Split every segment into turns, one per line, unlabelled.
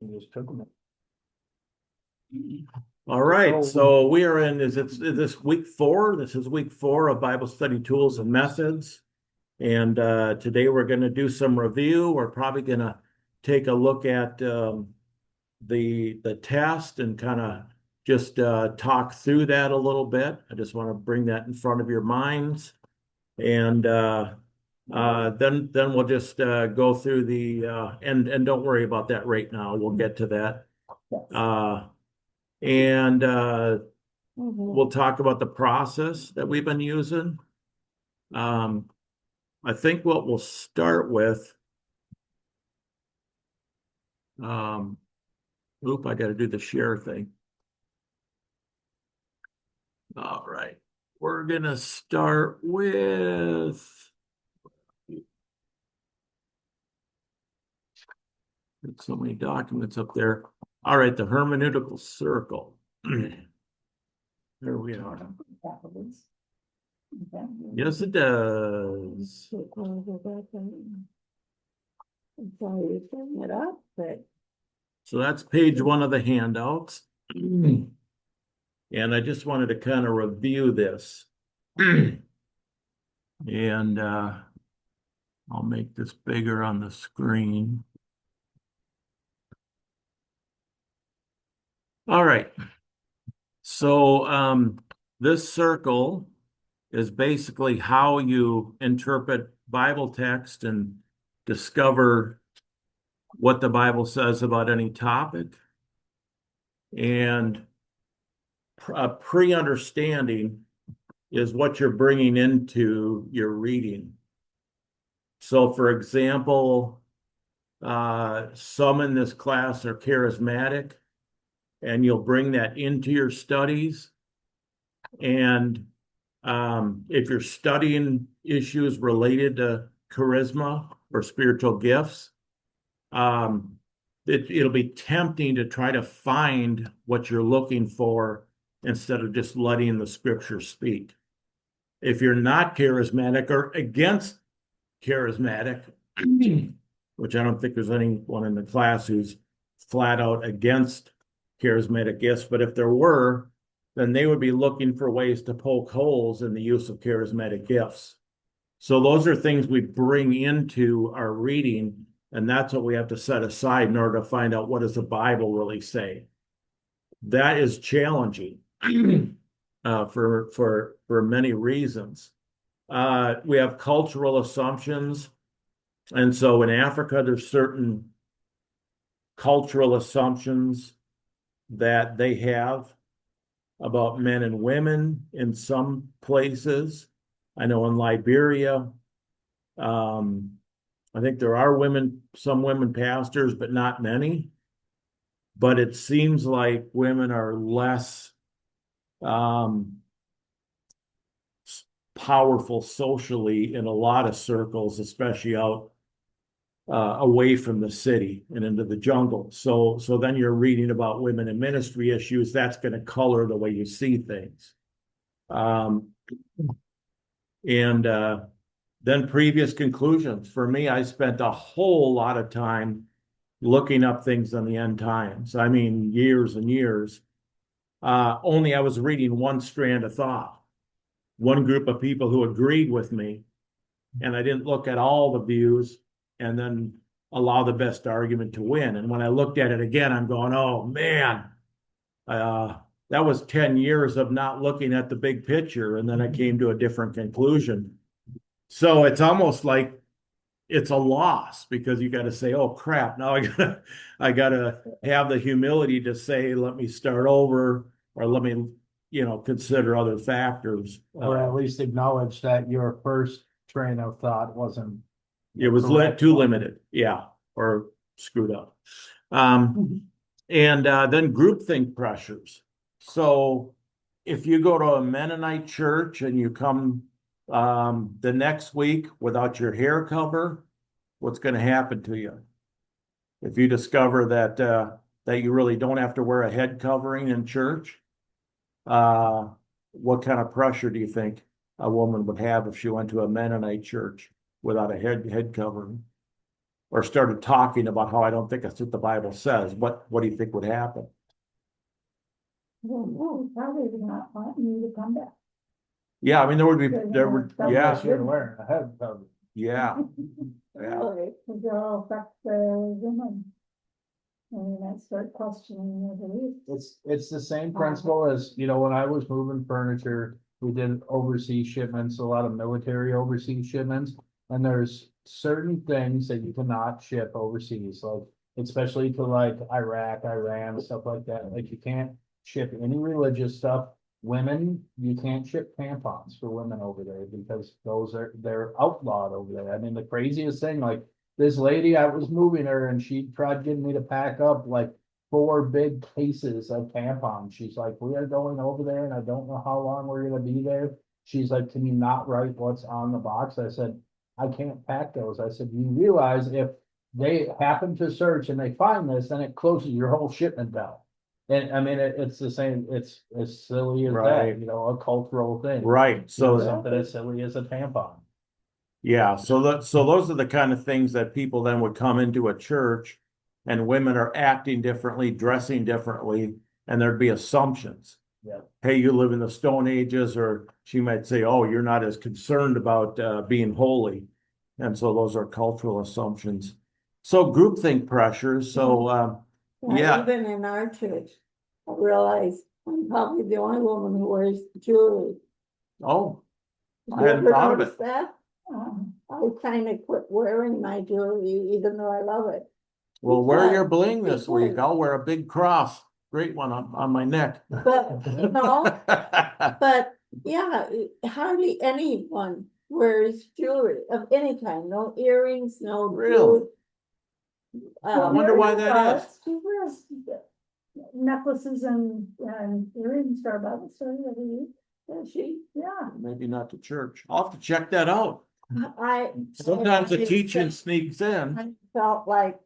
You just took them.
All right, so we are in, is this week 4? This is week 4 of Bible study tools and methods. And today we're going to do some review. We're probably going to take a look at the test and kind of just talk through that a little bit. I just want to bring that in front of your minds. And then we'll just go through the and don't worry about that right now. We'll get to that. And we'll talk about the process that we've been using. I think what we'll start with, I got to do the share thing. All right, we're gonna start with, so many documents up there. All right, the hermeneutical circle. There we are. Yes, it does. So that's page 1 of the handouts. And I just wanted to kind of review this. And I'll make this bigger on the screen. All right. So this circle is basically how you interpret Bible text and discover what the Bible says about any topic. And a pre-understanding is what you're bringing into your reading. So, for example, some in this class are charismatic, and you'll bring that into your studies. And if you're studying issues related to charisma or spiritual gifts, it'll be tempting to try to find what you're looking for instead of just letting the scripture speak. If you're not charismatic or against charismatic, which I don't think there's anyone in the class who's flat out against charismatic gifts, but if there were, then they would be looking for ways to poke holes in the use of charismatic gifts. So those are things we bring into our reading, and that's what we have to set aside in order to find out what does the Bible really say. That is challenging for many reasons. We have cultural assumptions, and so in Africa, there's certain cultural assumptions that they have about men and women in some places. I know in Liberia, I think there are some women pastors, but not many. But it seems like women are less powerful socially in a lot of circles, especially out away from the city and into the jungle. So then you're reading about women in ministry issues. That's going to color the way you see things. And then previous conclusions. For me, I spent a whole lot of time looking up things on the end times. I mean, years and years. Only I was reading one strand of thought, one group of people who agreed with me, and I didn't look at all the views and then allow the best argument to win. And when I looked at it again, I'm going, oh man, that was 10 years of not looking at the big picture. And then I came to a different conclusion. So it's almost like it's a loss because you got to say, oh crap, now I gotta have the humility to say, let me start over, or let me, consider other factors.
Or at least acknowledge that your first train of thought wasn't.
It was too limited, yeah, or screwed up. And then groupthink pressures. So if you go to a Mennonite church and you come the next week without your hair cover, what's going to happen to you? If you discover that you really don't have to wear a head covering in church, what kind of pressure do you think a woman would have if she went to a Mennonite church without a head covering? or started talking about how I don't think that's what the Bible says, what do you think would happen?
Well, no, probably would not want you to come back.
Yeah, I mean, there would be, yeah,
Unless you're wearing a head cover.
yeah, yeah,
Really, because they'll affect the women. And then I start questioning their beliefs.
It's the same principle as, when I was moving furniture, we did overseas shipments, a lot of military overseas shipments. And there's certain things that you cannot ship overseas, like especially to like Iraq, Iran, stuff like that. Like you can't ship any religious stuff. Women, you can't ship tampons for women over there because they're outlawed over there. I mean, the craziest thing, like this lady, I was moving her and she tried getting me to pack up like 4 big cases of tampons. She's like, we are going over there and I don't know how long we're gonna be there. She's like, can you not write what's on the box? I said, I can't pack those. I said, you realize if they happen to search and they find this, then it closes your whole shipment down. And I mean, it's the same, it's as silly as
Right.
that, a cultural thing.
right. So,
Something as silly as a tampon.
yeah, so those are the kind of things that people then would come into a church and women are acting differently, dressing differently, and there'd be assumptions.
Yeah.
Hey, you live in the Stone Ages, or she might say, oh, you're not as concerned about being holy. And so those are cultural assumptions. So groupthink pressures. So yeah.
Even in our church, I realize I'm probably the only woman who wears jewelry.
Oh, I
You
hadn't
ever
thought of
notice
it.
that? I kind of quit wearing my jewelry, even though I love it.
Well, wear
Because-
your bling this week.
because-
I'll wear a big cross, great one on my neck.
But, but yeah, hardly anyone wears jewelry of any kind, no earrings, no.
Really?
I
wonder why that is.
She wears necklaces and earrings for our Bible study every week. And yeah,
Maybe not to church. I'll have to check that out.
I.
Sometimes the
I-
teaching sneaks in.
I felt like,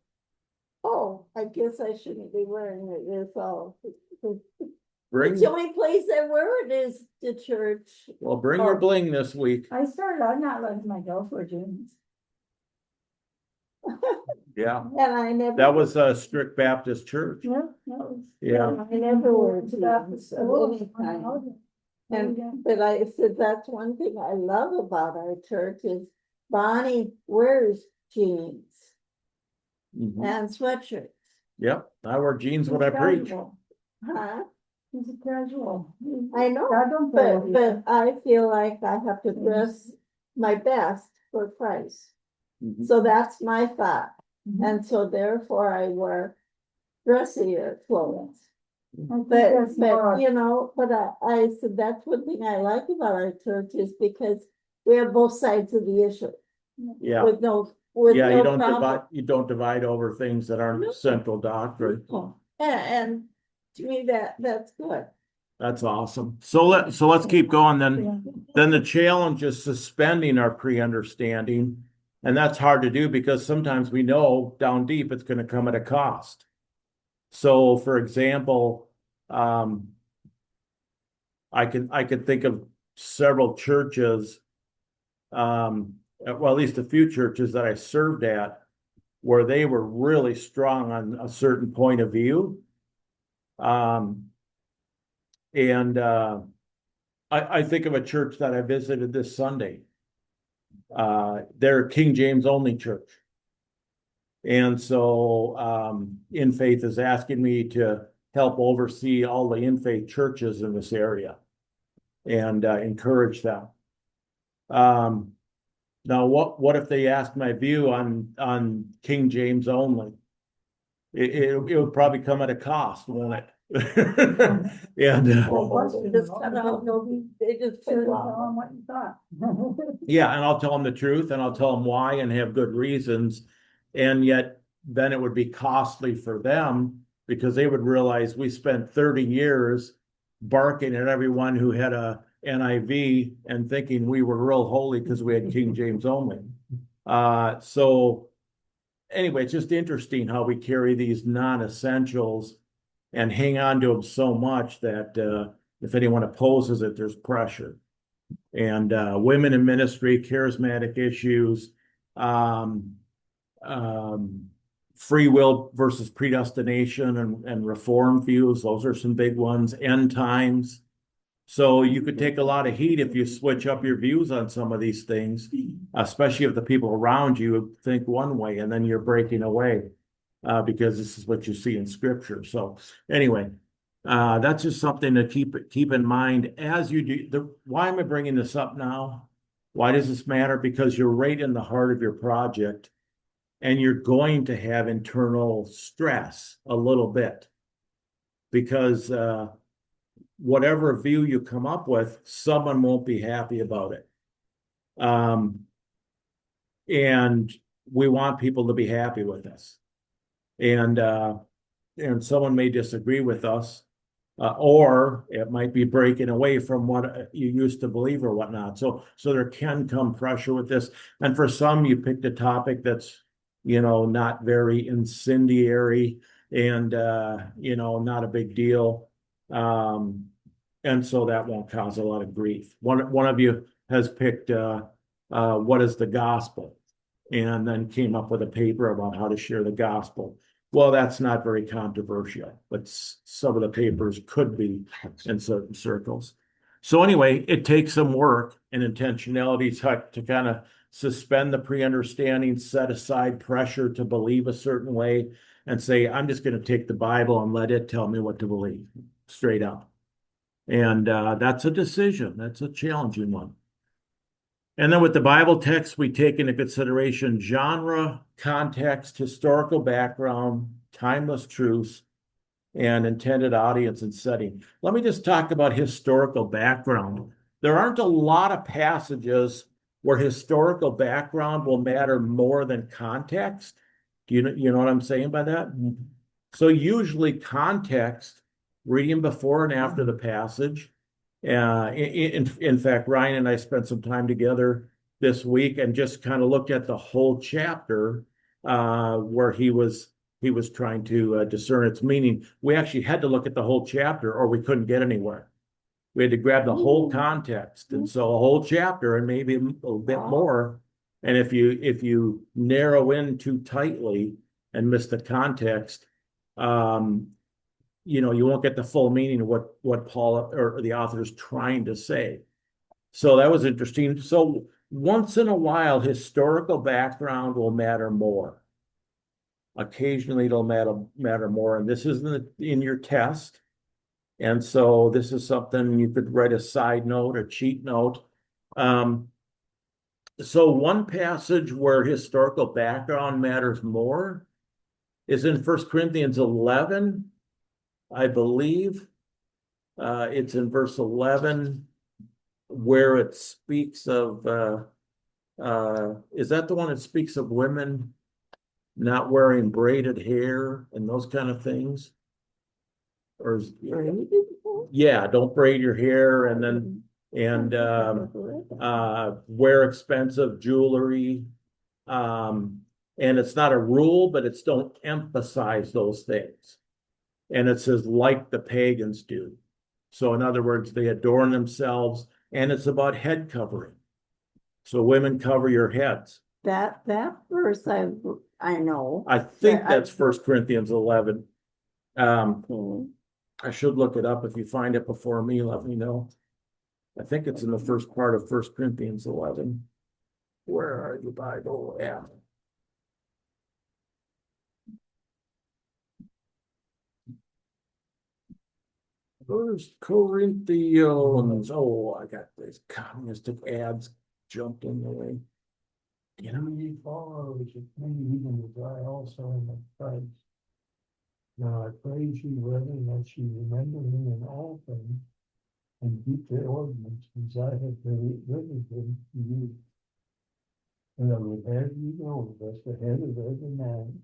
oh, I guess I shouldn't be wearing it this all.
Bring,
The only place I wear it is the church.
well, bring your bling this week.
I started out not letting my girls wear jeans.
Yeah,
And I never.
that was a strict Baptist church.
Yeah, that was.
Yeah.
I never wore jeans of any kind. And, but I said, that's one thing I love about our church is Bonnie wears jeans
Mhm.
and sweatshirts.
Yep, I wear jeans when I preach.
Casual. Huh?
He's a casual.
I know,
I don't play with
but I feel like I have to dress my best for Christ.
Mhm.
So that's my thought.
Mhm.
And so therefore I wear dressier clothes.
I think
But,
that's more,
but I said, that's one thing I like about our church is because we have both sides of the issue
Yeah,
with no, with
yeah,
no
you don't
problem.
divide, you don't divide over things that
No.
aren't central doctrine.
And to me, that's good.
That's awesome. So let's keep going then. Then the challenge is suspending our pre-understanding. And that's hard to do because sometimes we know down deep it's going to come at a cost. So for example, I could think of several churches, well, at least a few churches that I served at, where they were really strong on a certain point of view. I think of a church that I visited this Sunday. They're a King James only church. And so In Faith is asking me to help oversee all the In Faith churches in this area and encourage them. Now, what if they ask my view on King James only? It would probably come at a cost, won't it? And
They just cut out, they just cut
should tell
out.
him what you thought.
yeah, and I'll tell them the truth and I'll tell them why and have good reasons. And yet then it would be costly for them because they would realize we spent 30 years barking at everyone who had a NIV and thinking we were real holy because we had King James only. So anyway, it's just interesting how we carry these non-essentials and hang on to them so much that if anyone opposes it, there's pressure. And women in ministry, charismatic issues, free will versus predestination and reform views. Those are some big ones. End times. So you could take a lot of heat if you switch up your views on some of these things, especially if the people around you think one way and then you're breaking away because this is what you see in scripture. So anyway, that's just something to keep in mind as you do. Why am I bringing this up now? Why does this matter? Because you're right in the heart of your project and you're going to have internal stress a little bit because whatever view you come up with, someone won't be happy about it. And we want people to be happy with us. And someone may disagree with us, or it might be breaking away from what you used to believe or whatnot. So there can come pressure with this. And for some, you picked a topic that's, not very incendiary and, not a big deal. And so that won't cause a lot of grief. One of you has picked what is the gospel, and then came up with a paper about how to share the gospel. Well, that's not very controversial, but some of the papers could be in certain circles. So anyway, it takes some work and intentionality to kind of suspend the pre-understanding, set aside pressure to believe a certain way, and say, I'm just going to take the Bible and let it tell me what to believe, straight up. And that's a decision. That's a challenging one. And then with the Bible text, we take into consideration genre, context, historical background, timeless truths, and intended audience and setting. Let me just talk about historical background. There aren't a lot of passages where historical background will matter more than context. Do you know what I'm saying by that? So usually context, reading before and after the passage. In fact, Ryan and I spent some time together this week and just kind of looked at the whole chapter where he was trying to discern its meaning. We actually had to look at the whole chapter or we couldn't get anywhere. We had to grab the whole context. And so a whole chapter and maybe a little bit more. And if you narrow in too tightly and miss the context, you won't get the full meaning of what Paul or the author is trying to say. So that was interesting. So once in a while, historical background will matter more. Occasionally, it'll matter more. And this is in your test. And so this is something you could write a side note or cheat note. So one passage where historical background matters more is in 1 Corinthians 11. I believe it's in verse 11 where it speaks of, is that the one that speaks of women not wearing braided hair and those kind of things? Or yeah, don't braid your hair and wear expensive jewelry. And it's not a rule, but it's don't emphasize those things. And it says, like the pagans do. So in other words, they adorn themselves, and it's about head covering. So women cover your heads.
That verse I know.
I think that's 1 Corinthians 11.
Okay.
I should look it up. If you find it before me, let me know. I think it's in the first part of 1 Corinthians 11. Where are you, Bible? Yeah. First Corinthians. Oh, I got these communistic ads jumped in the way.
You know, ye followers of me, even as I also am of Christ. Now I praise you, brethren, that you remember me in all things and keep the ordinance, as I have written them to you. And I would have you know that the head of every man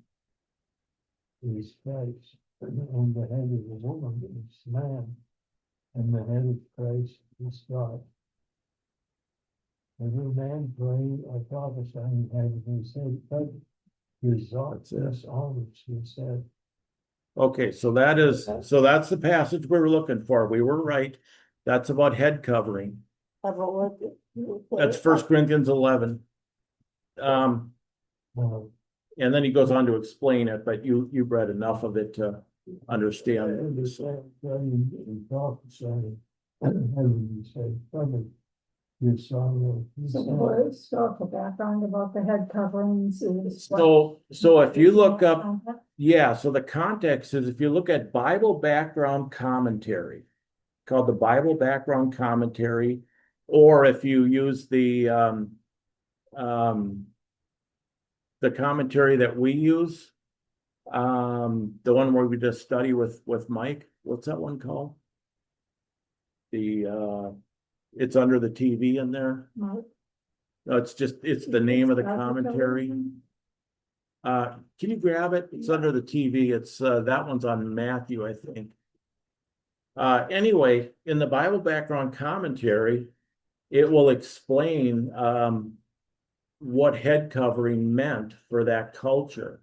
is Christ, and the head of the woman is man, and the head of Christ is God. Every man praying or prophesying having his head covered, his thoughts always his head.
Okay, so that's the passage we were looking for. We were right. That's about head covering. That's 1 Corinthians 11.
Well,
and then he goes on to explain it, but you've read enough of it to understand. So,
So what historical background about the head coverings is.
so if you look up, yeah, so the context is if you look at Bible background commentary, called the Bible background commentary, or if you use the commentary that we use, the one where we just study with Mike, what's that one called? It's under the TV in there. No, it's the name of the commentary. Can you grab it? It's under the TV. It's that one's on Matthew, I think. Anyway, in the Bible background commentary, it will explain what head covering meant for that culture.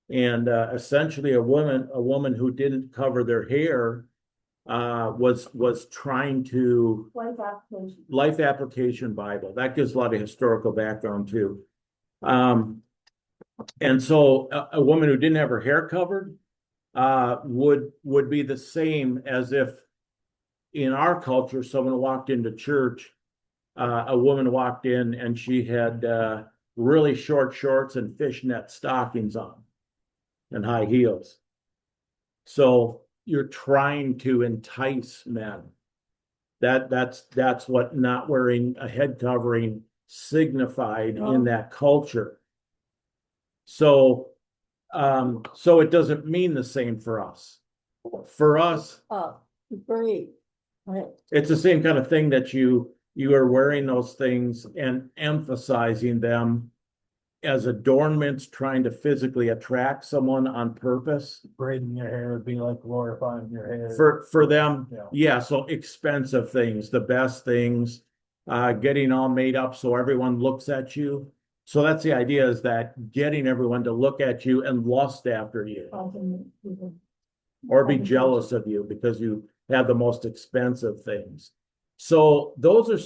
And essentially a woman who didn't cover their hair was trying to life application Bible. That gives a lot of historical background too. And so a woman who didn't have her hair covered would be the same as if in our culture someone walked into church, a woman walked in and she had really short shorts and fishnet stockings on and high heels. So you're trying to entice men. That's what not wearing a head covering signified in that culture. So it doesn't mean the same for us. For us,
Great. Right.
it's the same kind of thing that you are wearing those things and emphasizing them as adornments, trying to physically attract someone on purpose.
Braiding your hair would be like glorifying your hair.
For them, yeah, so expensive things, the best things, getting all made up so everyone looks at you. So that's the idea, is that getting everyone to look at you and lust after you, or be jealous of you because you have the most expensive things. So those are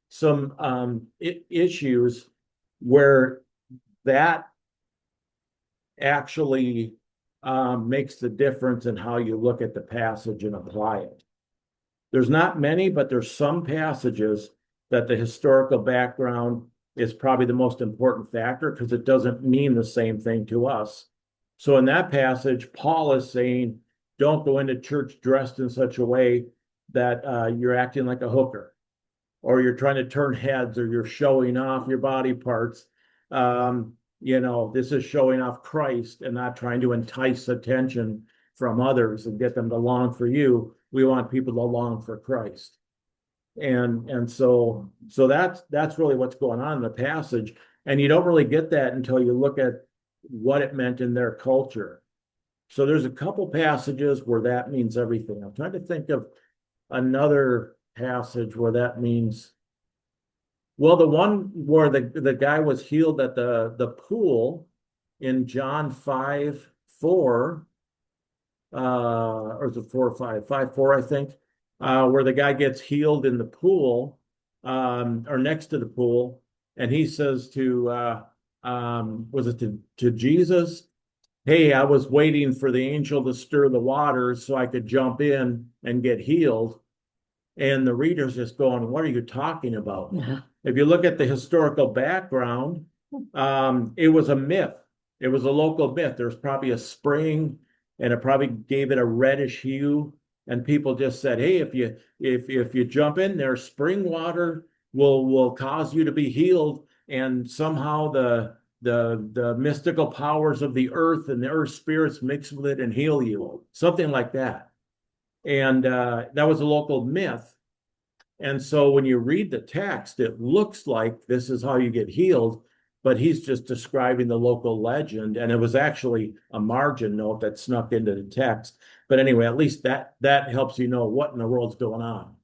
some issues where that actually makes the difference in how you look at the passage and apply it. There's not many, but there's some passages that the historical background is probably the most important factor because it doesn't mean the same thing to us. So in that passage, Paul is saying, don't go into church dressed in such a way that you're acting like a hooker, or you're trying to turn heads, or you're showing off your body parts. This is showing off Christ and not trying to entice attention from others and get them to long for you. We want people to long for Christ. And so that's really what's going on in the passage. And you don't really get that until you look at what it meant in their culture. So there's a couple passages where that means everything. I'm trying to think of another passage where that means, well, the one where the guy was healed at the pool in John 5:4, or is it 4 or 5? 5:4, I think, where the guy gets healed in the pool, or next to the pool, and he says to was it to Jesus, hey, I was waiting for the angel to stir the waters so I could jump in and get healed. And the reader's just going, what are you talking about?
Yeah.
If you look at the historical background, it was a myth. It was a local myth. There was probably a spring, and it probably gave it a reddish hue. And people just said, hey, if you jump in there, spring water will cause you to be healed. And somehow the mystical powers of the earth and the earth spirits mix with it and heal you. Something like that. And that was a local myth. And so when you read the text, it looks like this is how you get healed, but he's just describing the local legend. And it was actually a margin note that snuck into the text. But anyway, at least that helps you know what in the world's going on.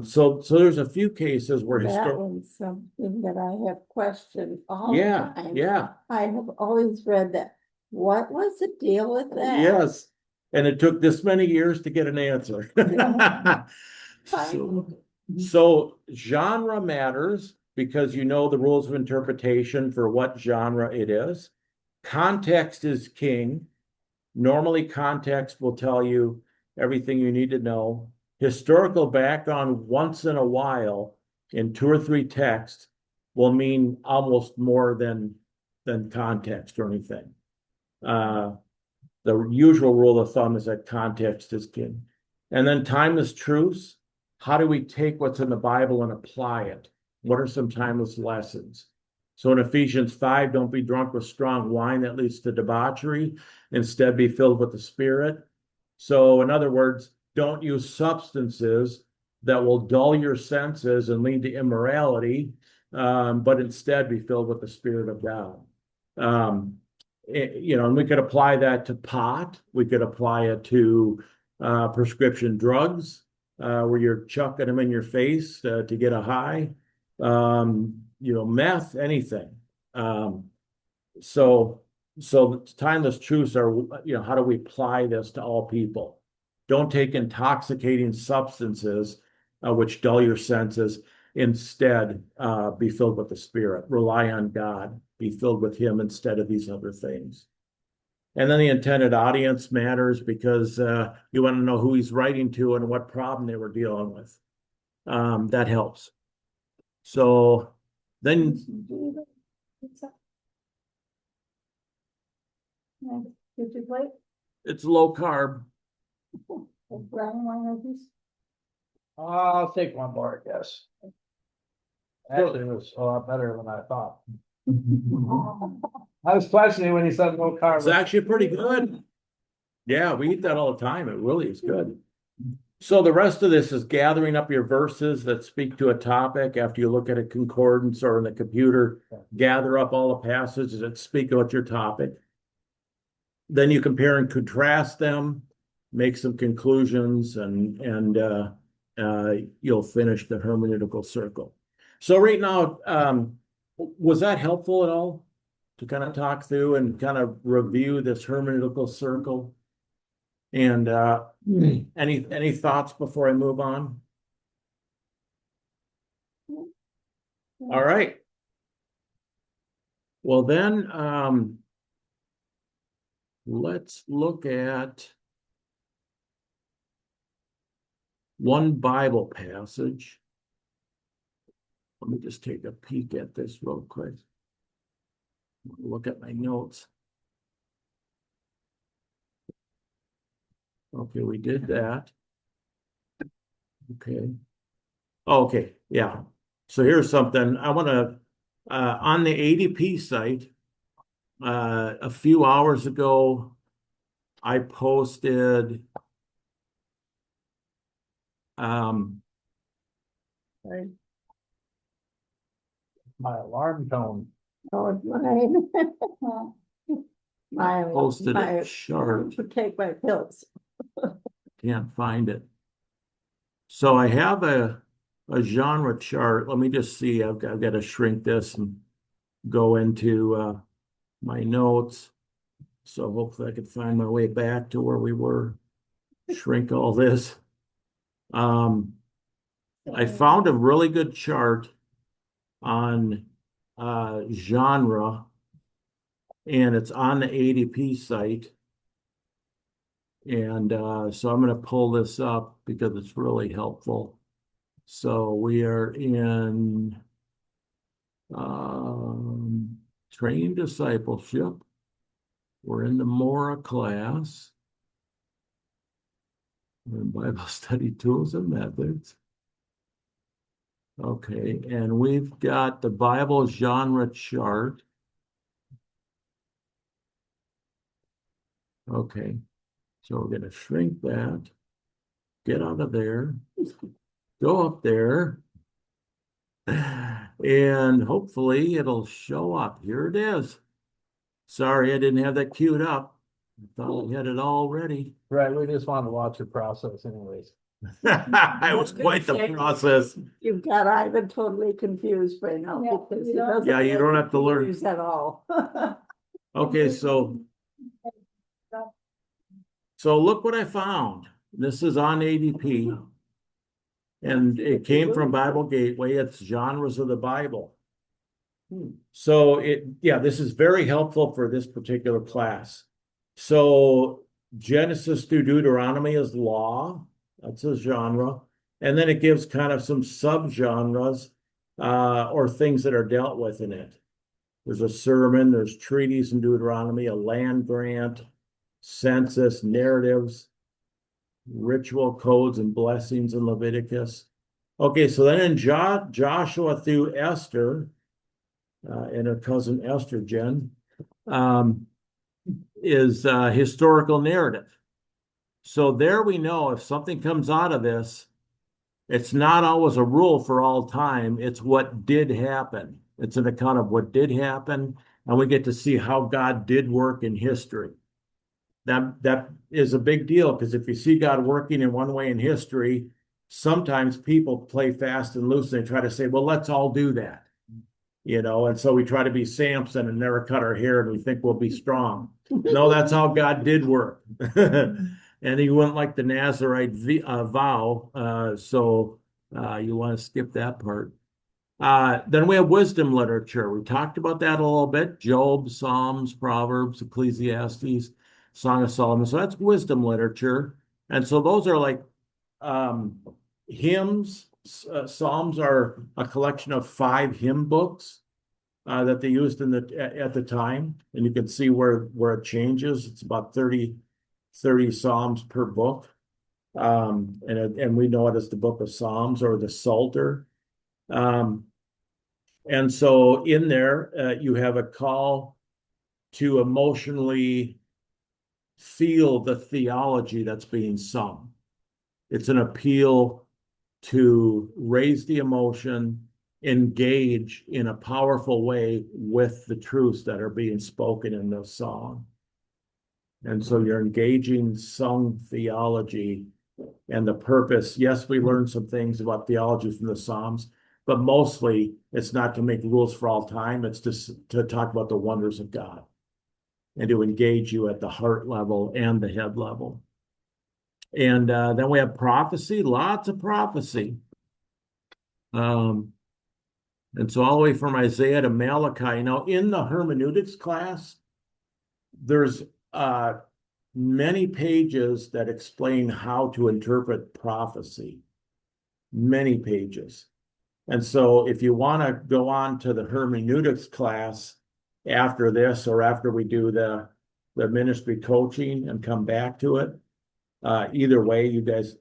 So there's a few cases where
that one's something that I have questioned all the time.
Yeah.
I have always read that. What was the deal with that?
Yes. And it took this many years to get an answer. So genre matters because you know the rules of interpretation for what genre it is. Context is king. Normally, context will tell you everything you need to know. Historical background once in a while in 2 or 3 texts will mean almost more than context or anything. The usual rule of thumb is that context is king. And then timeless truths. How do we take what's in the Bible and apply it? What are some timeless lessons? So in Ephesians 5, don't be drunk with strong wine that leads to debauchery. Instead, be filled with the Spirit. So in other words, don't use substances that will dull your senses and lead to immorality, but instead be filled with the Spirit of God. And we could apply that to pot. We could apply it to prescription drugs, where you're chucking them in your face to get a high. Meth, anything. So timeless truths are, how do we apply this to all people? Don't take intoxicating substances, which dull your senses. Instead, be filled with the Spirit. Rely on God. Be filled with Him instead of these other things. And then the intended audience matters because you want to know who he's writing to and what problem they were dealing with. That helps. So then
Did you play?
it's low carb.
Brown wine cookies?
I'll take one more, I guess. Actually, it was a lot better than I thought. I was questioning when he said no carb.
It's actually pretty good. Yeah, we eat that all the time. It really is good. So the rest of this is gathering up your verses that speak to a topic. After you look at a concordance or in the computer, gather up all the passages that speak about your topic. Then you compare and contrast them, make some conclusions, and you'll finish the hermeneutical circle. So right now, was that helpful at all to kind of talk through and kind of review this hermeneutical circle? And any thoughts before I move on? All right. Well then, let's look at one Bible passage. Let me just take a peek at this real quick. Look at my notes. Okay, we did that. Okay. Okay, yeah. So here's something I want to, on the ADP site, a few hours ago, I posted
My alarm tone.
Oh, it's mine.
posted
My
a chart.
take my pills.
Can't find it. So I have a genre chart. Let me just see. I've got to shrink this and go into my notes. So hopefully I can find my way back to where we were. Shrink all this. I found a really good chart on genre, and it's on the ADP site. And so I'm going to pull this up because it's really helpful. So we are in training discipleship. We're in the Mora class. We're in Bible study tools and methods. Okay, and we've got the Bible genre chart. Okay, so we're going to shrink that, get out of there, go up there, and hopefully it'll show up. Here it is. Sorry, I didn't have that queued up. I thought I had it all ready.
Right, we just wanted to watch the process anyways.
It was quite the process.
You've got Ivan totally confused right now.
Yeah,
because
you
he
don't-
doesn't
Yeah, you don't
like
have to learn.
computers at all.
Okay, so look what I found. This is on ADP. And it came from Bible Gateway. It's genres of the Bible. So this is very helpful for this particular class. So Genesis through Deuteronomy is law. That's a genre. And then it gives kind of some subgenres or things that are dealt with in it. There's a sermon, there's treaties in Deuteronomy, a land grant, census, narratives, ritual codes and blessings in Leviticus. Okay, so then in Joshua through Esther, and her cousin Esther, Jen, is historical narrative. So there we know if something comes out of this, it's not always a rule for all time. It's what did happen. It's an account of what did happen, and we get to see how God did work in history. That is a big deal, because if you see God working in one way in history, sometimes people play fast and loose and they try to say, well, let's all do that. And so we try to be Samson and never cut our hair and we think we'll be strong. No, that's how God did work. And he wouldn't like the Nazarite vow. So you want to skip that part. Then we have wisdom literature. We talked about that a little bit. Job, Psalms, Proverbs, Ecclesiastes, Song of Solomon. So that's wisdom literature. And so those are like hymns. Psalms are a collection of 5 hymn books that they used at the time, and you can see where it changes. It's about 30 Psalms per book, and we know it as the Book of Psalms or the Psalter. And so in there, you have a call to emotionally feel the theology that's being sung. It's an appeal to raise the emotion, engage in a powerful way with the truths that are being spoken in the song. And so you're engaging sung theology and the purpose. Yes, we learn some things about theology from the Psalms, but mostly it's not to make rules for all time. It's to talk about the wonders of God and to engage you at the heart level and the head level. And then we have prophecy, lots of prophecy. And so all the way from Isaiah to Malachi. Now, in the hermeneutics class, there's many pages that explain how to interpret prophecy. Many pages. And so if you want to go on to the hermeneutics class after this, or after we do the ministry coaching and come back to it, either way, you guys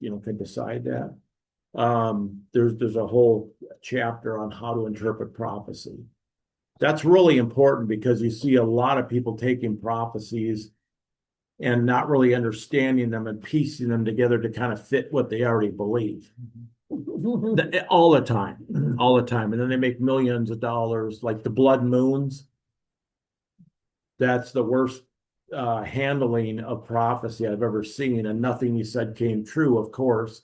can decide that. There's a whole chapter on how to interpret prophecy. That's really important, because you see a lot of people taking prophecies and not really understanding them and piecing them together to kind of fit what they already believe. All the time. And then they make millions of dollars, like the blood moons. That's the worst handling of prophecy I've ever seen, and nothing he said came true, of course,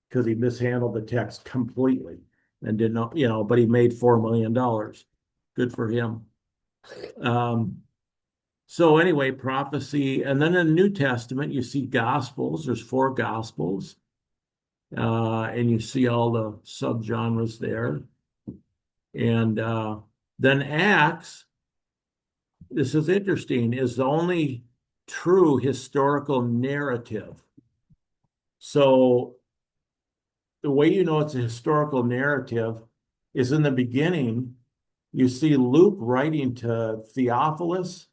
because he mishandled the text completely and did not, but he made $4 million. Good for him. So anyway, prophecy. And then in the New Testament, you see Gospels. There's 4 Gospels. And you see all the subgenres there. And then Acts, this is interesting, is the only true historical narrative. So the way you know it's a historical narrative is in the beginning, you see Luke writing to Theophilus,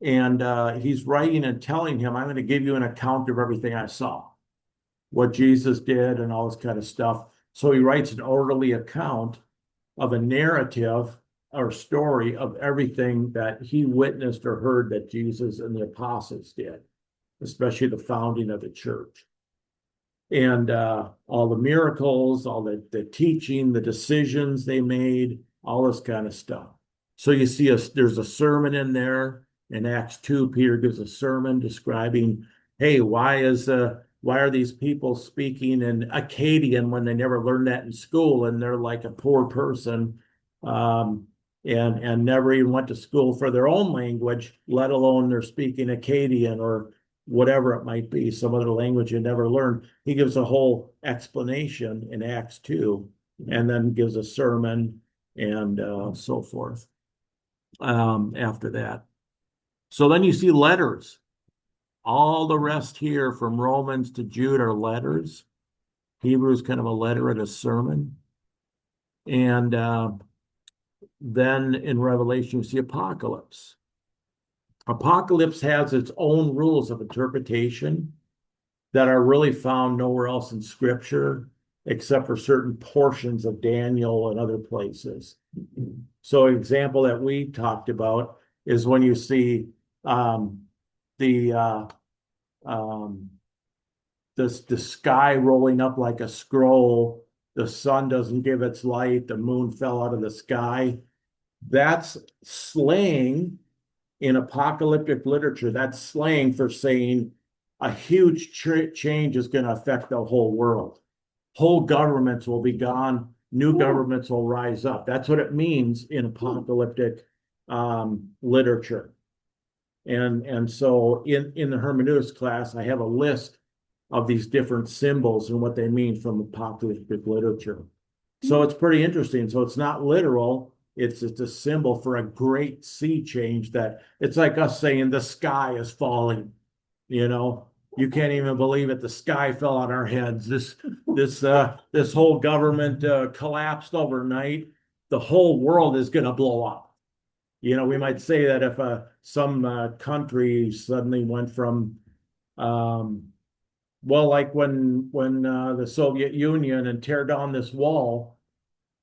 and he's writing and telling him, I'm going to give you an account of everything I saw, what Jesus did and all this kind of stuff. So he writes an orderly account of a narrative or story of everything that he witnessed or heard that Jesus and the apostles did, especially the founding of the church. And all the miracles, all the teaching, the decisions they made, all this kind of stuff. So you see there's a sermon in there. In Acts 2, Peter gives a sermon describing, hey, why are these people speaking in Akkadian when they never learned that in school, and they're like a poor person, and never even went to school for their own language, let alone they're speaking Akkadian or whatever it might be, some other language you never learned. He gives a whole explanation in Acts 2, and then gives a sermon and so forth after that. So then you see letters. All the rest here from Romans to Jude are letters. Hebrews kind of a letter and a sermon. And then in Revelation, you see Apocalypse. Apocalypse has its own rules of interpretation that are really found nowhere else in Scripture, except for certain portions of Daniel and other places. So an example that we talked about is when you see the sky rolling up like a scroll, the sun doesn't give its light, the moon fell out of the sky. That's slang in apocalyptic literature. That's slang for saying a huge change is going to affect the whole world. Whole governments will be gone. New governments will rise up. That's what it means in apocalyptic literature. And so in the hermeneutics class, I have a list of these different symbols and what they mean from apocalyptic literature. So it's pretty interesting. So it's not literal. It's a symbol for a great sea change that it's like us saying the sky is falling. You know, you can't even believe it. The sky fell on our heads. This whole government collapsed overnight. The whole world is going to blow up. You know, we might say that if some country suddenly went from, well, like when the Soviet Union and tear down this wall,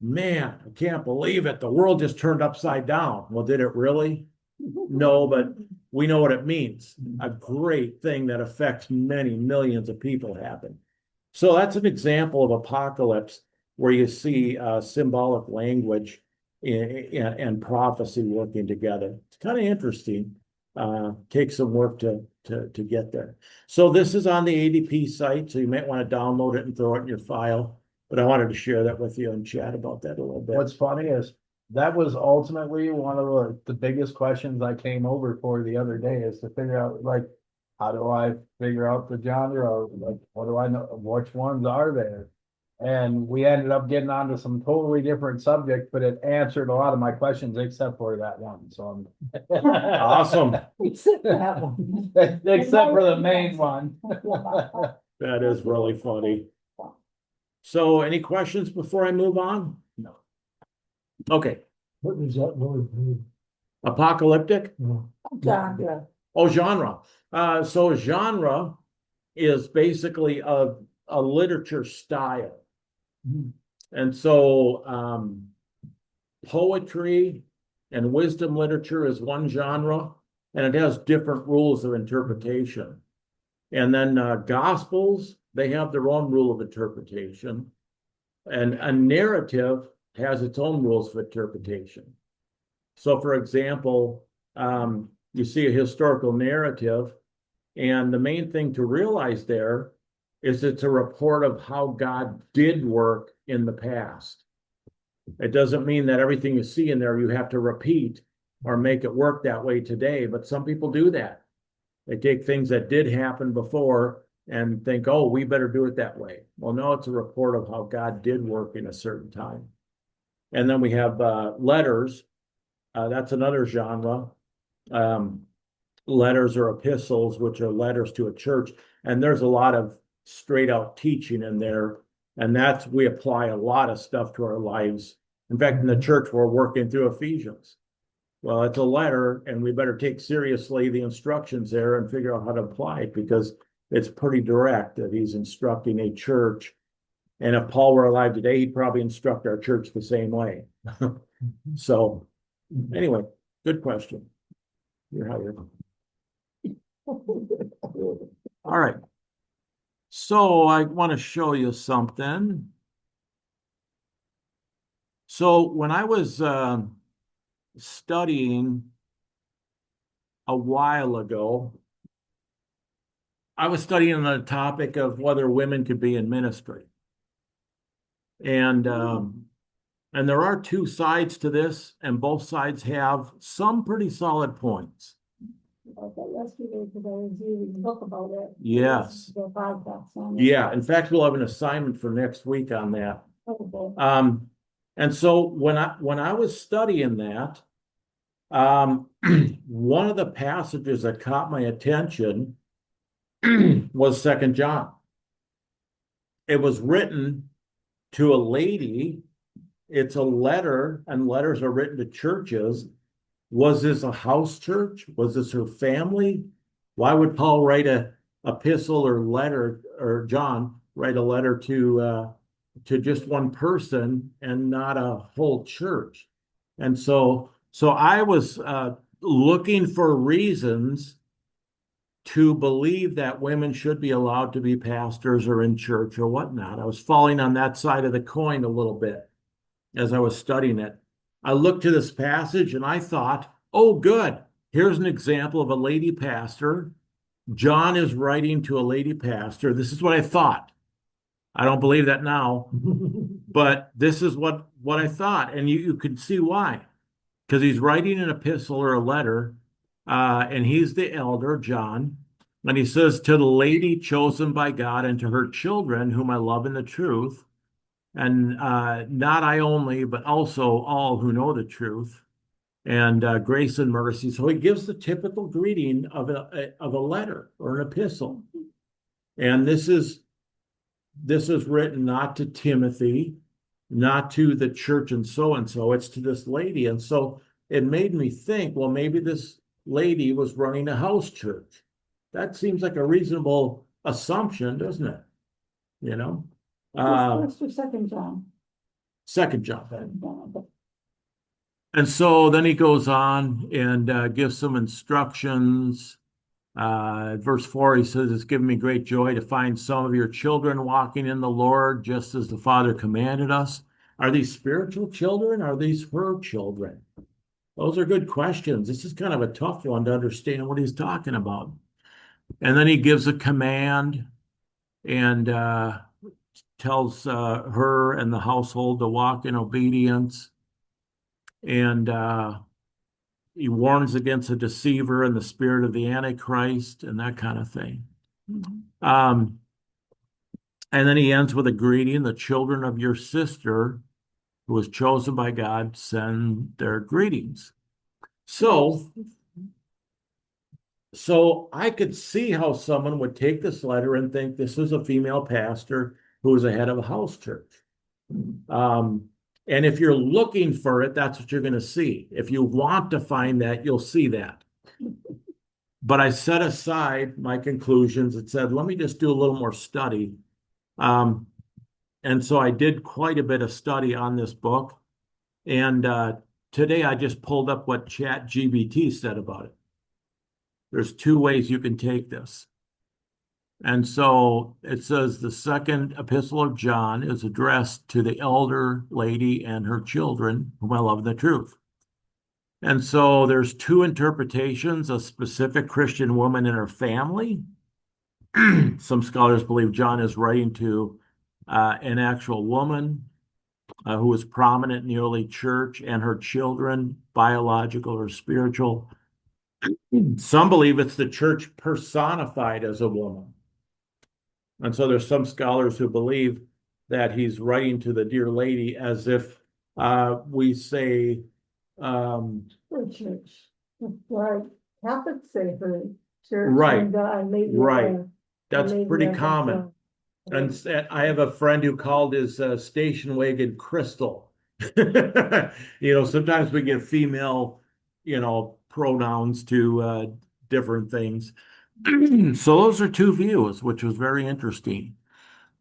man, I can't believe it. The world just turned upside down. Well, did it really? No, but we know what it means. A great thing that affects many millions of people happen. So that's an example of apocalypse where you see symbolic language and prophecy working together. It's kind of interesting. Takes some work to get there. So this is on the ADP site, so you might want to download it and throw it in your file. But I wanted to share that with you and chat about that a little bit.
What's funny is that was ultimately one of the biggest questions I came over for the other day, is to figure out, like, how do I figure out the genre? Like, what do I know? Which ones are there? And we ended up getting onto some totally different subjects, but it answered a lot of my questions except for that one. So I'm
Awesome.
Except that one.
except for the main one.
That is really funny. So any questions before I move on?
No.
Okay.
What does that word mean?
Apocalyptic?
Genre.
Oh, genre. So genre is basically a literature style. And so poetry and wisdom literature is one genre, and it has different rules of interpretation. And then gospels, they have their own rule of interpretation. And a narrative has its own rules of interpretation. So for example, you see a historical narrative, and the main thing to realize there is it's a report of how God did work in the past. It doesn't mean that everything you see in there you have to repeat or make it work that way today, but some people do that. They take things that did happen before and think, oh, we better do it that way. Well, no, it's a report of how God did work in a certain time. And then we have letters. That's another genre. Letters or epistles, which are letters to a church. And there's a lot of straight out teaching in there. And we apply a lot of stuff to our lives. In fact, in the church, we're working through Ephesians. Well, it's a letter, and we better take seriously the instructions there and figure out how to apply it, because it's pretty direct that he's instructing a church. And if Paul were alive today, he'd probably instruct our church the same way. So anyway, good question. You're hired. All right. So I want to show you something. So when I was studying a while ago, I was studying the topic of whether women could be in ministry. And there are two sides to this, and both sides have some pretty solid points.
About that yesterday, because I was reading a book about it.
Yes.
The podcast on it.
Yeah, in fact, we'll have an assignment for next week on that.
Okay.
And so when I was studying that, one of the passages that caught my attention was Second John. It was written to a lady. It's a letter, and letters are written to churches. Was this a house church? Was this her family? Why would Paul write a epistle or letter, or John write a letter to just one person and not a whole church? And so I was looking for reasons to believe that women should be allowed to be pastors or in church or whatnot. I was falling on that side of the coin a little bit as I was studying it. I looked to this passage and I thought, oh, good. Here's an example of a lady pastor. John is writing to a lady pastor. This is what I thought. I don't believe that now, but this is what I thought. And you can see why. Because he's writing an epistle or a letter, and he's the elder, John. And he says, to the lady chosen by God and to her children, whom I love in the truth. And not I only, but also all who know the truth, and grace and mercy. So he gives the typical greeting of a letter or an epistle. And this is written not to Timothy, not to the church and so. It's to this lady. And so it made me think, well, maybe this lady was running a house church. That seems like a reasonable assumption, doesn't it? You know?
First or Second John?
Second John. And so then he goes on and gives some instructions. Verse 4, he says, it's given me great joy to find some of your children walking in the Lord, just as the Father commanded us. Are these spiritual children? Are these her children? Those are good questions. This is kind of a tough one to understand what he's talking about. And then he gives a command and tells her and the household to walk in obedience. And he warns against a deceiver and the spirit of the Antichrist and that kind of thing. And then he ends with a greeting, the children of your sister, who was chosen by God, send their greetings. So I could see how someone would take this letter and think this is a female pastor who is a head of a house church. And if you're looking for it, that's what you're going to see. If you want to find that, you'll see that. But I set aside my conclusions and said, let me just do a little more study. And so I did quite a bit of study on this book. And today I just pulled up what ChatGPT said about it. There's two ways you can take this. And so it says the second epistle of John is addressed to the elder lady and her children, whom I love in the truth. And so there's two interpretations, a specific Christian woman and her family. Some scholars believe John is writing to an actual woman who was prominent in the early church and her children, biological or spiritual. Some believe it's the church personified as a woman. And so there's some scholars who believe that he's writing to the dear lady as if we say...
Her church. Right. Catholics say her church.
Right.
And, maybe,
right. That's
maybe
pretty
like
common. And I have a friend who called his station wagon Crystal. Sometimes we get female, pronouns to different things. So those are two views, which was very interesting.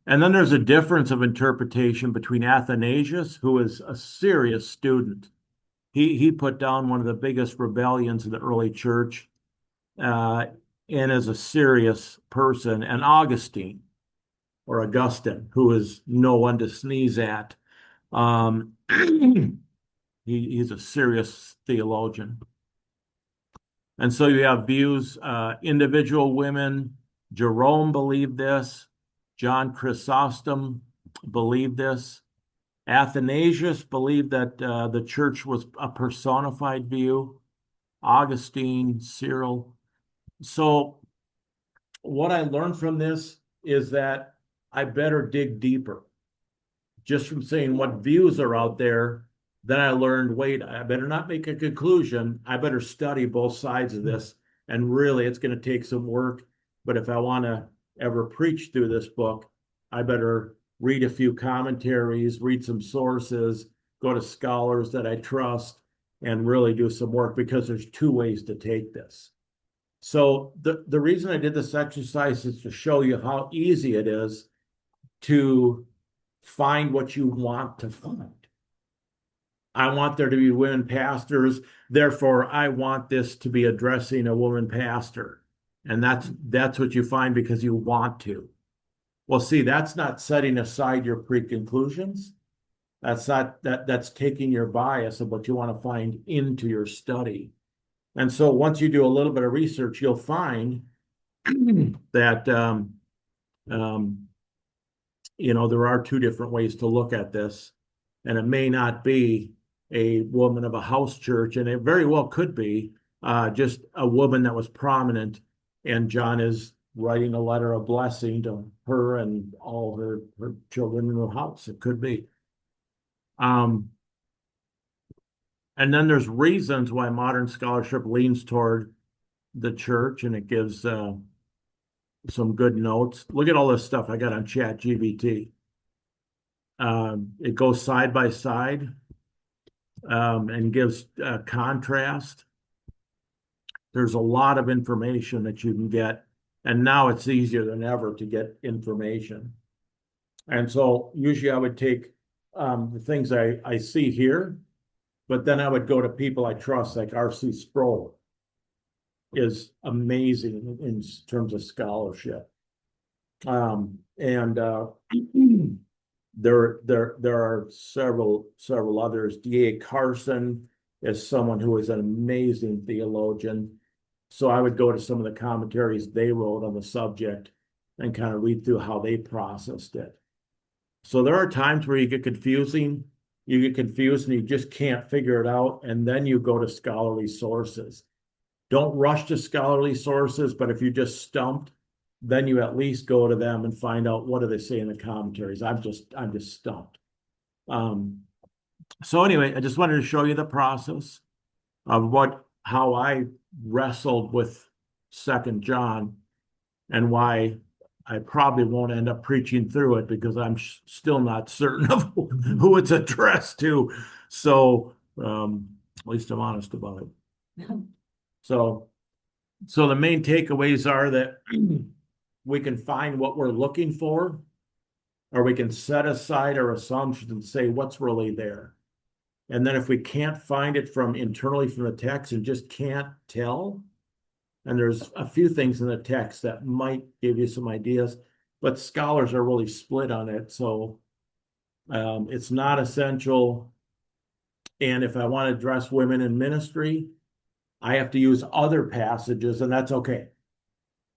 And then there's a difference of interpretation between Athanasius, who is a serious student. He put down one of the biggest rebellions in the early church and is a serious person, and Augustine, or Augustine, who is no one to sneeze at. He's a serious theologian. And so you have views, individual women. Jerome believed this. John Chrysostom believed this. Athanasius believed that the church was a personified view. Augustine, Cyril. So what I learned from this is that I better dig deeper. just from seeing what views are out there, then I learned, wait, I better not make a conclusion. I better study both sides of this. And really, it's going to take some work. But if I want to ever preach through this book, I better read a few commentaries, read some sources, go to scholars that I trust, and really do some work, because there's two ways to take this. So the reason I did this exercise is to show you how easy it is to find what you want to find. I want there to be women pastors, therefore I want this to be addressing a woman pastor. And that's what you find because you want to. Well, see, that's not setting aside your pre-conclusions. That's taking your bias of what you want to find into your study. And so once you do a little bit of research, you'll find that there are two different ways to look at this. And it may not be a woman of a house church, and it very well could be just a woman that was prominent, and John is writing a letter of blessing to her and all her children in her house. It could be. And then there's reasons why modern scholarship leans toward the church, and it gives some good notes. Look at all this stuff I got on ChatGPT. It goes side by side and gives contrast. There's a lot of information that you can get, and now it's easier than ever to get information. And so usually I would take the things I see here, but then I would go to people I trust, like R.C. Sproul is amazing in terms of scholarship. There are several others. D.A. Carson is someone who is an amazing theologian. So I would go to some of the commentaries they wrote on the subject and kind of read through how they processed it. So there are times where you get confused and you just can't figure it out. And then you go to scholarly sources. Don't rush to scholarly sources, but if you're just stumped, then you at least go to them and find out what do they say in the commentaries. I'm just stumped. So anyway, I just wanted to show you the process of how I wrestled with 2 John and why I probably won't end up preaching through it, because I'm still not certain of who it's addressed to. So at least I'm honest about it. So the main takeaways are that we can find what we're looking for, or we can set aside our assumptions and say what's really there. And then if we can't find it internally from the text and just can't tell, and there's a few things in the text that might give you some ideas, but scholars are really split on it. So it's not essential. And if I want to address women in ministry, I have to use other passages, and that's okay.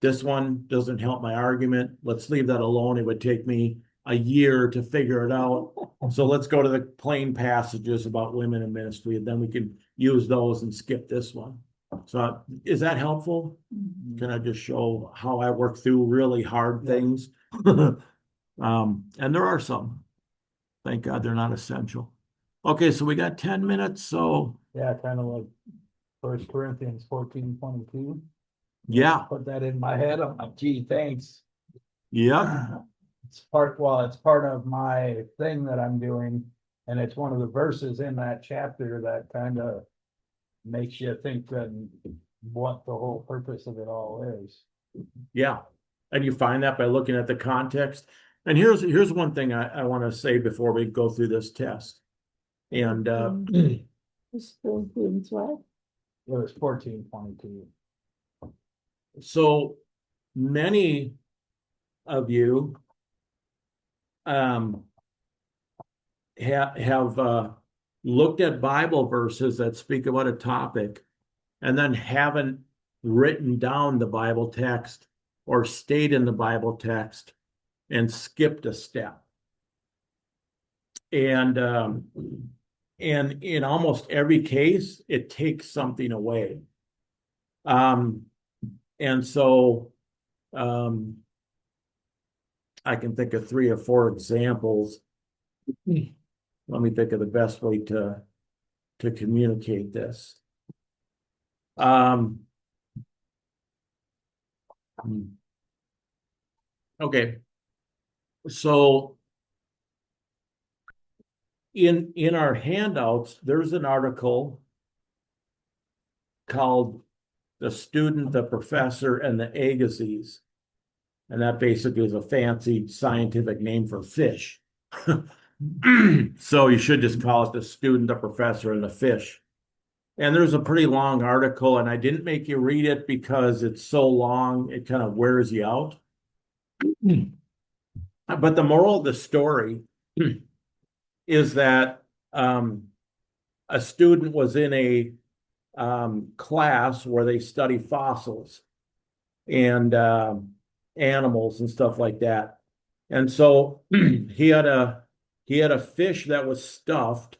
This one doesn't help my argument. Let's leave that alone. It would take me a year to figure it out. So let's go to the plain passages about women in ministry, and then we can use those and skip this one. So is that helpful? Can I just show how I work through really hard things? And there are some. Thank God they're not essential. Okay, so we got 10 minutes. So
Yeah, kind of like 1 Corinthians 14:22.
yeah,
Put that in my head. I'm like, gee, thanks.
yeah.
It's part of my thing that I'm doing, and it's one of the verses in that chapter that kind of makes you think that what the whole purpose of it all is.
Yeah. And you find that by looking at the context. And here's one thing I want to say before we go through this test. And
Corinthians what?
It was 14:22.
so many of you have looked at Bible verses that speak about a topic and then haven't written down the Bible text or stayed in the Bible text and skipped a step. And in almost every case, it takes something away. And so I can think of 3 or 4 examples Let me think of the best way to communicate this. Um, okay. So in our handouts, there's an article called The Student, the Professor, and the Agassiz. And that basically is a fancy scientific name for fish. So you should just call it The Student, the Professor, and the Fish. And there's a pretty long article, and I didn't make you read it because it's so long, it kind of wears you out. But the moral of the story is that a student was in a class where they study fossils and animals and stuff like that. And so he had a fish that was stuffed,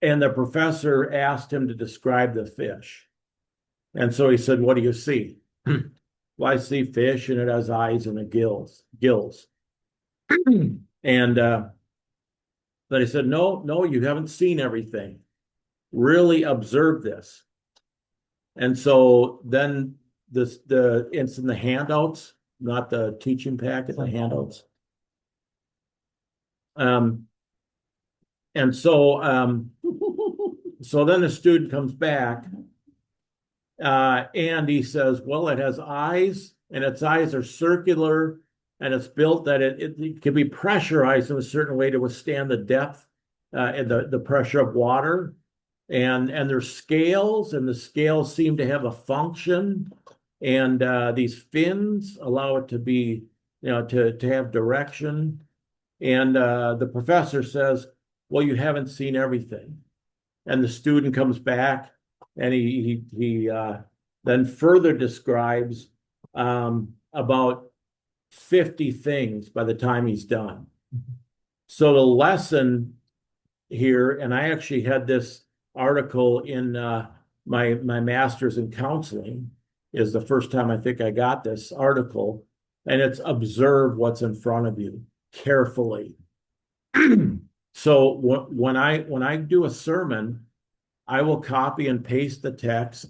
and the professor asked him to describe the fish. And so he said, "What do you see?" "Well, I see fish, and it has eyes and it gills." And but he said, no, you haven't seen everything. Really observe this. And so then it's in the handouts, not the teaching packet, the handouts. And so so then the student comes back, and he says, "Well, it has eyes, and its eyes are circular, and it's built that it can be pressurized in a certain way to withstand the depth and the pressure of water. And there's scales, and the scales seem to have a function, and these fins allow it to be, to have direction." And the professor says, "Well, you haven't seen everything." And the student comes back, and he then further describes about 50 things by the time he's done. So the lesson here, and I actually had this article in my master's in counseling, is the first time I think I got this article, and it's observe what's in front of you carefully. So when I do a sermon, I will copy and paste the text,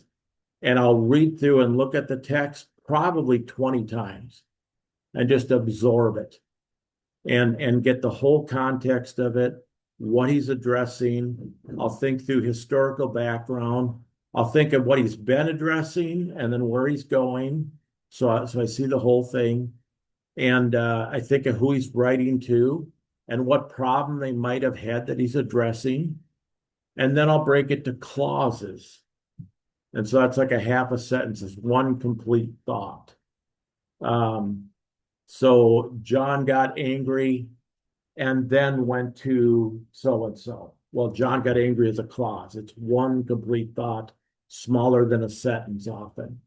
and I'll read through and look at the text probably 20 times and just absorb it and get the whole context of it, what he's addressing. I'll think through historical background. I'll think of what he's been addressing and then where he's going. So I see the whole thing. And I think of who he's writing to and what problem they might have had that he's addressing. And then I'll break it to clauses. And so that's like a half a sentence, is one complete thought. So John got angry and then went to so-and-so. Well, John got angry as a clause. It's one complete thought, smaller than a sentence often,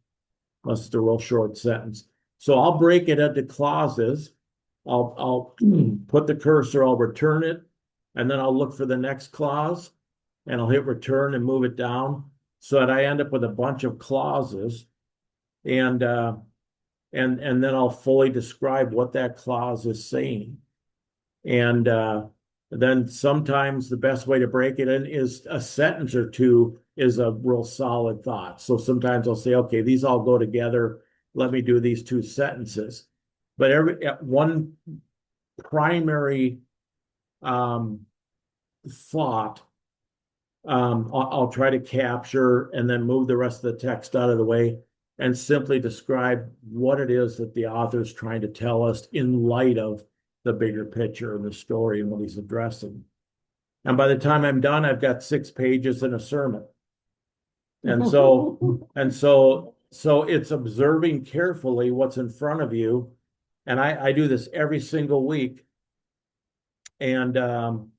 unless it's a real short sentence. So I'll break it into clauses. I'll put the cursor, I'll return it, and then I'll look for the next clause, and I'll hit return and move it down so that I end up with a bunch of clauses. And then I'll fully describe what that clause is saying. And then sometimes the best way to break it in is a sentence or two is a real solid thought. So sometimes I'll say, okay, these all go together. Let me do these two sentences. But one primary thought I'll try to capture and then move the rest of the text out of the way and simply describe what it is that the author is trying to tell us in light of the bigger picture and the story and what he's addressing. And by the time I'm done, I've got 6 pages in a sermon. And so it's observing carefully what's in front of you. And I do this every single week. And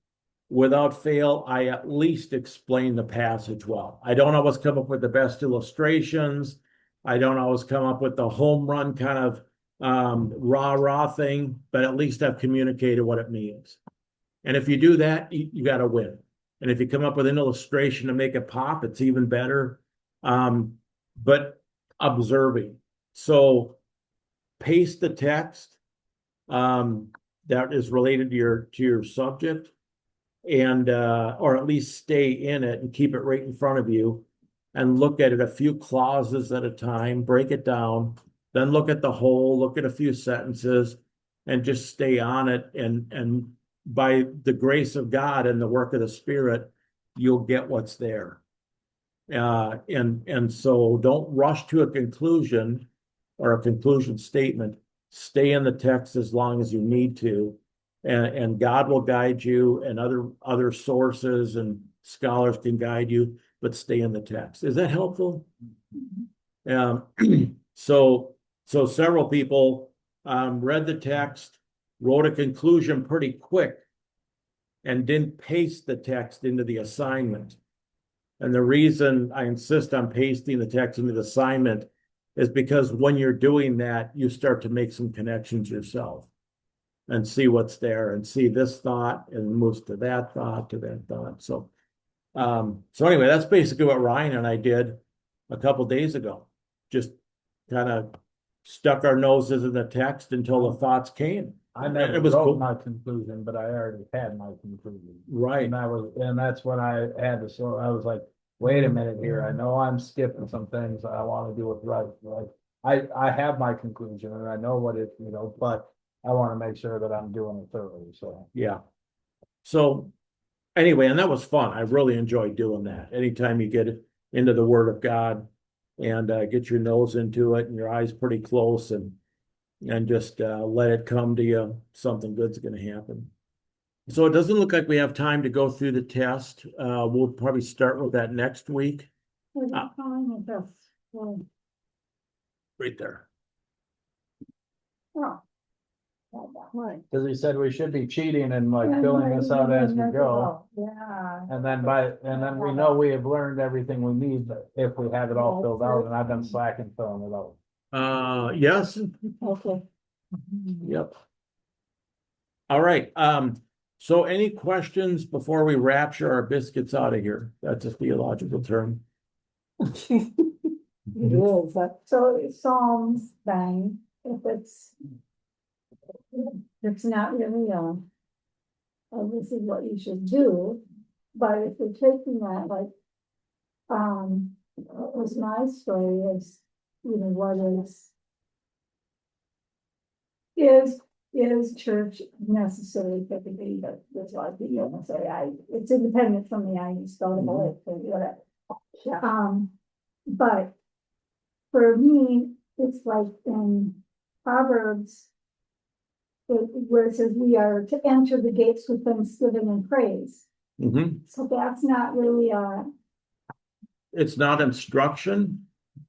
without fail, I at least explain the passage well. I don't always come up with the best illustrations. I don't always come up with the home run kind of rah thing, but at least I've communicated what it means. And if you do that, you got to win. And if you come up with an illustration to make it pop, it's even better. But observing. So paste the text. that is related to your subject. And or at least stay in it and keep it right in front of you and look at it a few clauses at a time, break it down, then look at the whole, look at a few sentences, and just stay on it. And by the grace of God and the work of the Spirit, you'll get what's there. And so don't rush to a conclusion or a conclusion statement. Stay in the text as long as you need to, and God will guide you, and other sources and scholars can guide you, but stay in the text. Is that helpful? So several people read the text, wrote a conclusion pretty quick, and didn't paste the text into the assignment. And the reason I insist on pasting the text into the assignment is because when you're doing that, you start to make some connections yourself and see what's there and see this thought and moves to that thought, to that thought. So anyway, that's basically what Ryan and I did a couple days ago. Just kind of stuck our noses in the text until the thoughts came.
I never
It was
wrote
cool.
my conclusion, but I already had my conclusion.
Right.
And that's when I had to sort, I was like, wait a minute here, I know I'm skipping some things, I want to do it right, I have my conclusion and I know what it, but I want to make sure that I'm doing it thoroughly, so.
Yeah. So anyway, and that was fun. I really enjoyed doing that. Anytime you get into the Word of God and get your nose into it and your eyes pretty close and just let it come to you, something good's going to happen. So it doesn't look like we have time to go through the test. We'll probably start with that next week.
We're not calling it this. Well,
Right there.
oh.
Right.
Cause he said we should be cheating and like filling this out as we go.
Yeah.
And then we know we have learned everything we need, but if we have it all filled out, and I've been slacking filling it out.
Yes.
Okay.
Yep. All right. So any questions before we rapture our biscuits out of here? That's a theological term.
It is,
So Psalms thing, if it's not really this is what you should do, but if you're taking that, like, was my story is, what is church necessary typically, but there's a lot of people say, it's independent from me, I just go to the lake or whatever. But for me, it's like in Proverbs, where it says we are to enter the gates with thanksgiving and praise.
Mm-hmm.
So that's not really
It's not instruction.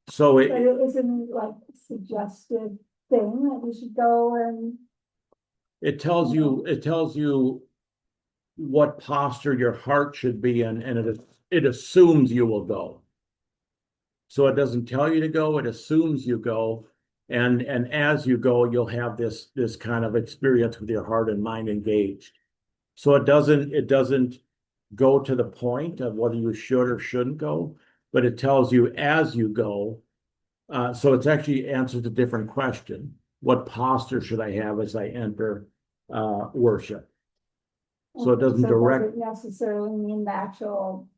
So
but it isn't like a suggested thing that we should go and.
it tells you what posture your heart should be in, and it assumes you will go. So it doesn't tell you to go, it assumes you go. And as you go, you'll have this kind of experience with your heart and mind engaged. So it doesn't go to the point of whether you should or shouldn't go, but it tells you as you go. So it's actually answers a different question. What posture should I have as I enter worship? So it doesn't
doesn't necessarily mean the actual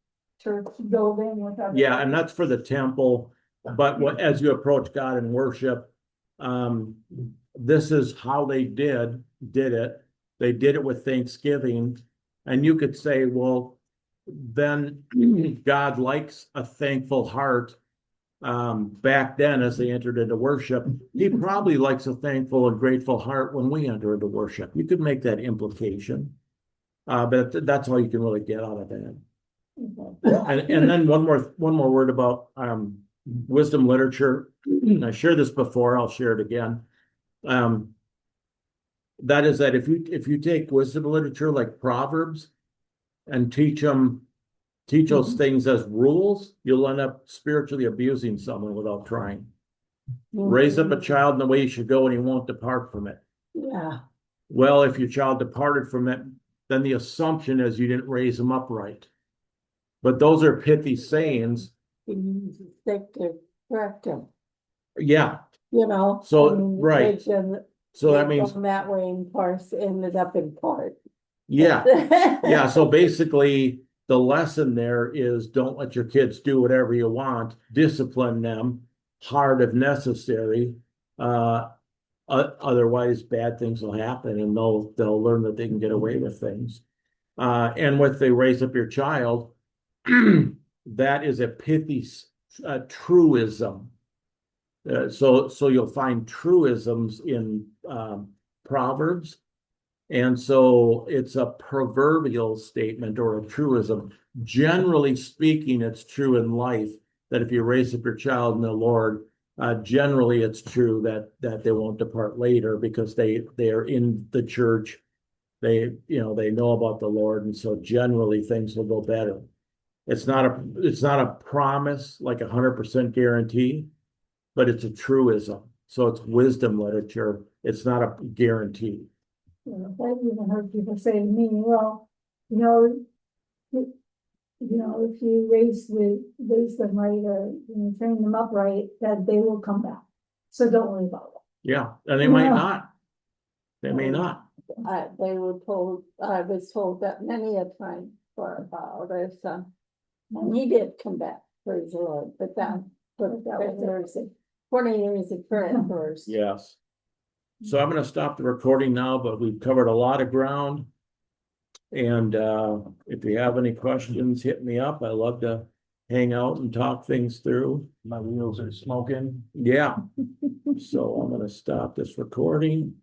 church building with everything.
Yeah, and that's for the temple. But as you approach God in worship, this is how they did it. They did it with thanksgiving. And you could say, well, then God likes a thankful heart. Back then, as they entered into worship, he probably likes a thankful and grateful heart when we enter into worship. You could make that implication. But that's all you can really get out of that. And then one more word about wisdom literature. I shared this before, I'll share it again. That is that if you take wisdom literature like Proverbs and teach those things as rules, you'll end up spiritually abusing someone without trying. Raise up a child in the way he should go and he won't depart from it.
Yeah.
Well, if your child departed from it, then the assumption is you didn't raise him up right. But those are pithy sayings.
He needs to stick to correct him,
Yeah.
So
So, right.
Kids
So that means,
From that way in parse ended up in part.
yeah, yeah, so basically, the lesson there is don't let your kids do whatever you want, discipline them, hard if necessary. Otherwise, bad things will happen and they'll learn that they can get away with things. And with they raise up your child, that is a pithy truism. So you'll find truisms in Proverbs. And so it's a proverbial statement or a truism. Generally speaking, it's true in life that if you raise up your child in the Lord, generally it's true that they won't depart later because they are in the church. They know about the Lord, and so generally things will go better. It's not a promise, like 100% guarantee, but it's a truism. So it's wisdom literature. It's not a guarantee.
I've even heard people say to me, well, if you raise them right, or train them up right, that they will come back. So don't worry about it.
Yeah, and they might
Yeah.
not. They may not.
I was told that many a time about his son. And he did come back, praise the Lord, but that was 20 years of prayer first.
Yes. So I'm going to stop the recording now, but we've covered a lot of ground. And if you have any questions, hit me up. I love to hang out and talk things through.
My wheels are smoking.
Yeah. So I'm going to stop this recording.